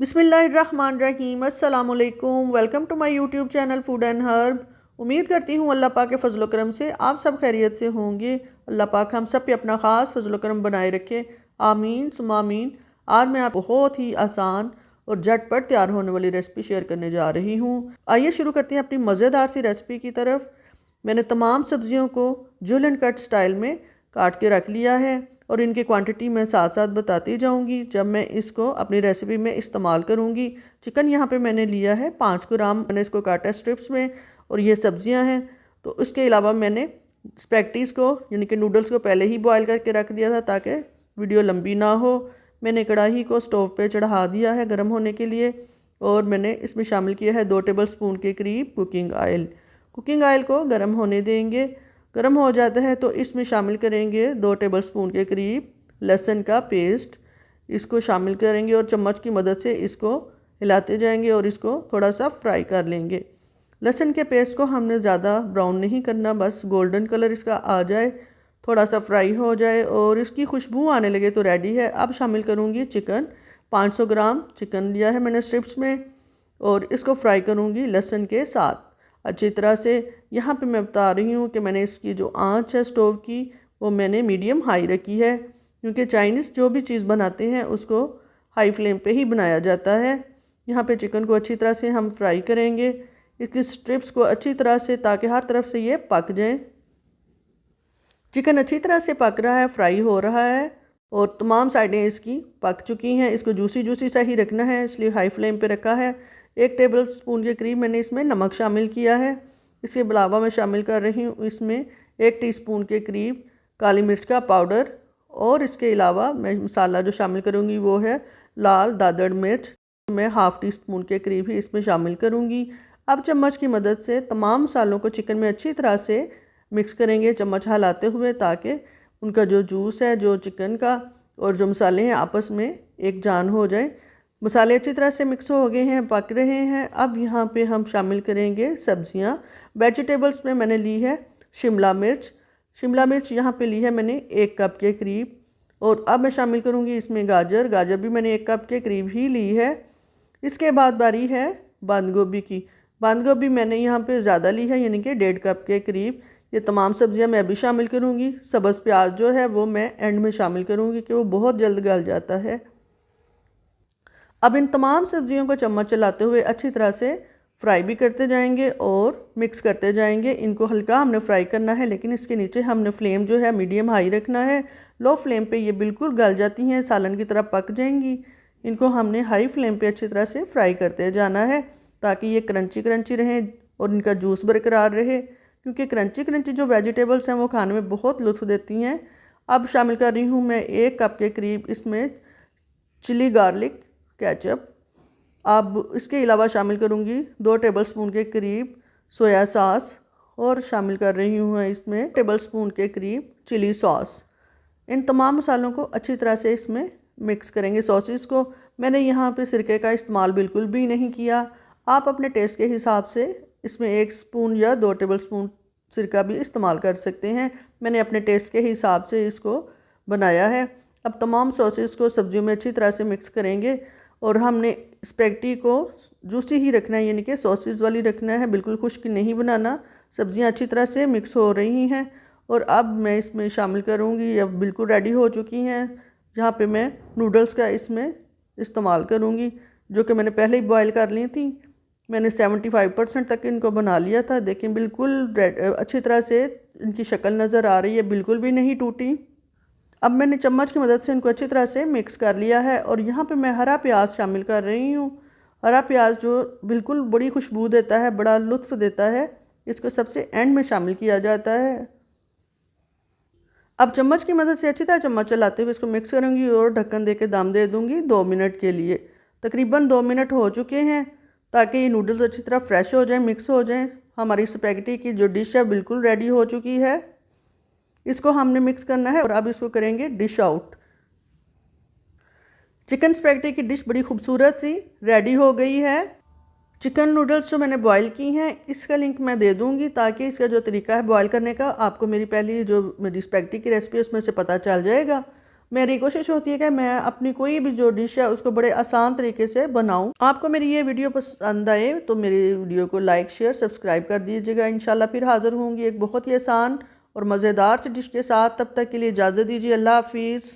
बिस्मिल्लाहिर्रहमानिर्रहीम अस्सलामुअलैकुम। Welcome to my YouTube channel food and herb. उम्मीद करती हूँ अल्लाह पाक के फजल करम से आप सब खैरियत से होंगे। अल्लाह पाक हम सब पे अपना ख़ास फजल करम बनाए रखे, आमीन सुम्मा आमीन। आज मैं आप बहुत ही आसान और झटपट तैयार होने वाली रेसिपी शेयर करने जा रही हूँ। आइए शुरू करते हैं अपनी मज़ेदार सी रेसिपी की तरफ। मैंने तमाम सब्जियों को जुलन कट स्टाइल में काट के रख लिया है और इनकी क्वांटिटी मैं साथ साथ बताती जाऊंगी जब मैं इसको अपनी रेसिपी में इस्तेमाल करूंगी। चिकन यहाँ पे मैंने लिया है 5 ग्राम, मैंने इसको काटा स्ट्रिप्स में। और ये सब्जियां हैं। तो इसके अलावा मैंने स्पैगेटीज़ को यानी कि नूडल्स को पहले ही बॉयल करके रख दिया था ताकि वीडियो लंबी ना हो। मैंने कढ़ाई को स्टोव पे चढ़ा दिया है गर्म होने के लिए और मैंने इसमें शामिल किया है 2 टेबल स्पून के करीब कुकिंग ऑयल। कुकिंग ऑयल को गर्म होने देंगे। गर्म हो जाता है तो इसमें शामिल करेंगे 2 टेबल स्पून के करीब लहसुन का पेस्ट। इसको शामिल करेंगे और चम्मच की मदद से इसको हिलाते जाएंगे और इसको थोड़ा सा फ्राई कर लेंगे। लहसुन के पेस्ट को हमने ज़्यादा ब्राउन नहीं करना, बस गोल्डन कलर इसका आ जाए, थोड़ा सा फ्राई हो जाए और इसकी खुशबू आने लगे तो रेडी है। अब शामिल करूँगी चिकन। 500 ग्राम चिकन लिया है मैंने स्ट्रिप्स में और इसको फ्राई करूँगी लहसुन के साथ अच्छी तरह से। यहाँ पे मैं बता रही हूँ कि मैंने इसकी जो आंच है स्टोव की वो मैंने मीडियम हाई रखी है, क्योंकि चाइनीज़ जो भी चीज़ बनाते हैं उसको हाई फ्लेम पे ही बनाया जाता है। यहाँ पे चिकन को अच्छी तरह से हम फ्राई करेंगे, इसकी स्ट्रिप्स को अच्छी तरह से, ताकि हर तरफ से ये पक जाए। चिकन अच्छी तरह से पक रहा है, फ्राई हो रहा है और तमाम साइडें इसकी पक चुकी हैं। इसको जूसी जूसी सा ही रखना है, इसलिए हाई फ्लेम पे रखा है। 1 टेबल स्पून के करीब मैंने इसमें नमक शामिल किया है। इसके अलावा मैं शामिल कर रही हूँ इसमें 1 टीस्पून के करीब काली मिर्च का पाउडर और इसके अलावा मैं मसाला जो शामिल करूँगी वो है लाल दादड़ मिर्च। मैं ½ टीस्पून के करीब ही इसमें शामिल करूँगी। अब चम्मच की मदद से तमाम मसालों को चिकन में अच्छी तरह से मिक्स करेंगे, चम्मच हिलाते हुए, ताकि उनका जो जूस है जो चिकन का और जो मसाले हैं आपस में एक जान हो जाए। मसाले अच्छी तरह से मिक्स हो गए हैं, पक रहे हैं। अब यहाँ पे हम शामिल करेंगे सब्जियाँ। वेजिटेबल्स में मैंने ली है शिमला मिर्च। शिमला मिर्च यहाँ पे ली है मैंने 1 कप के करीब। और अब मैं शामिल करूँगी इसमें गाजर। गाजर भी मैंने 1 कप के करीब ही ली है। इसके बाद बारी है बंद गोभी की। बंद गोभी मैंने यहाँ पे ज़्यादा ली है, यानी कि 1.5 कप के करीब। ये तमाम सब्जियां मैं अभी शामिल करूँगी। सब्ज़ प्याज जो है वो मैं एंड में शामिल करूँगी कि वो बहुत जल्द गल जाता है। अब इन तमाम सब्जियों को चम्मच चलाते हुए अच्छी तरह से फ्राई भी करते जाएंगे और मिक्स करते जाएंगे। इनको हल्का हमने फ्राई करना है, लेकिन इसके नीचे हमने फ्लेम जो है मीडियम हाई रखना है। लो फ्लेम पे ये बिल्कुल गल जाती हैं, सालन की तरह पक जाएंगी। इनको हमने हाई फ्लेम पे अच्छी तरह से फ्राई करते जाना है ताकि ये क्रंची क्रंची रहें और इनका जूस बरकरार रहे, क्योंकि क्रंची क्रंची जो वेजिटेबल्स हैं वो खाने में बहुत लुत्फ़ देती हैं। अब शामिल कर रही हूँ मैं 1 कप के करीब इसमें चिली गार्लिक केचप। अब इसके अलावा शामिल करूँगी 2 टेबल स्पून के करीब सोया सॉस और शामिल कर रही हूँ इसमें 1 टेबल स्पून के करीब चिली सॉस। इन तमाम मसालों को अच्छी तरह से इसमें मिक्स करेंगे। सॉसेस को मैंने यहाँ पे सिरके का इस्तेमाल बिल्कुल भी नहीं किया। आप अपने टेस्ट के हिसाब से इसमें 1 स्पून या 2 टेबल स्पून सिरका भी इस्तेमाल कर सकते हैं। मैंने अपने टेस्ट के हिसाब से इसको बनाया है। अब तमाम सॉसेस को सब्जियों में अच्छी तरह से मिक्स करेंगे और हमने स्पैगेटी को जूसी ही रखना है, यानी कि सॉसेस वाली रखना है, बिल्कुल खुश्क नहीं बनाना। सब्जियां अच्छी तरह से मिक्स हो रही हैं और अब मैं इसमें शामिल करूँगी, अब बिल्कुल रेडी हो चुकी हैं, जहाँ पे मैं नूडल्स का इसमें इस्तेमाल करूँगी, जो कि मैंने पहले ही बॉयल कर ली थी। मैंने 75% तक इनको बना लिया था। देखें बिल्कुल अच्छी तरह से इनकी शक्ल नज़र आ रही है, बिल्कुल भी नहीं टूटी। अब मैंने चम्मच की मदद से इनको अच्छी तरह से मिक्स कर लिया है और यहाँ पे मैं हरा प्याज शामिल कर रही हूँ। हरा प्याज जो बिल्कुल बड़ी खुशबू देता है, बड़ा लुत्फ़ देता है, इसको सबसे एंड में शामिल किया जाता है। अब चम्मच की मदद से अच्छी तरह चम्मच चलाते हुए इसको मिक्स करूँगी और ढक्कन दे के दम दे दूँगी 2 मिनट के लिए। तकरीबन 2 मिनट हो चुके हैं, ताकि ये नूडल्स अच्छी तरह फ्रेश हो जाएं, मिक्स हो जाएं। हमारी स्पैगेटी की जो डिश है बिल्कुल रेडी हो चुकी है। इसको हमने मिक्स करना है और अब इसको करेंगे डिश आउट। चिकन स्पैगेटी की डिश बड़ी खूबसूरत सी रेडी हो गई है। चिकन नूडल्स जो मैंने बॉयल की हैं इसका लिंक मैं दे दूँगी, ताकि इसका जो तरीका है बॉयल करने का आपको मेरी पहली जो मेरी स्पैगेटी की रेसिपी है उसमें से पता चल जाएगा। मेरी कोशिश होती है कि मैं अपनी कोई भी जो डिश है उसको बड़े आसान तरीके से बनाऊं। आपको मेरी ये वीडियो पसंद आए तो मेरी वीडियो को लाइक शेयर सब्सक्राइब कर दीजिएगा। इंशाल्लाह फिर हाज़िर होंगी एक बहुत ही आसान और मज़ेदार सी डिश के साथ। तब तक के लिए इजाज़त दीजिए। अल्लाह हाफिज़।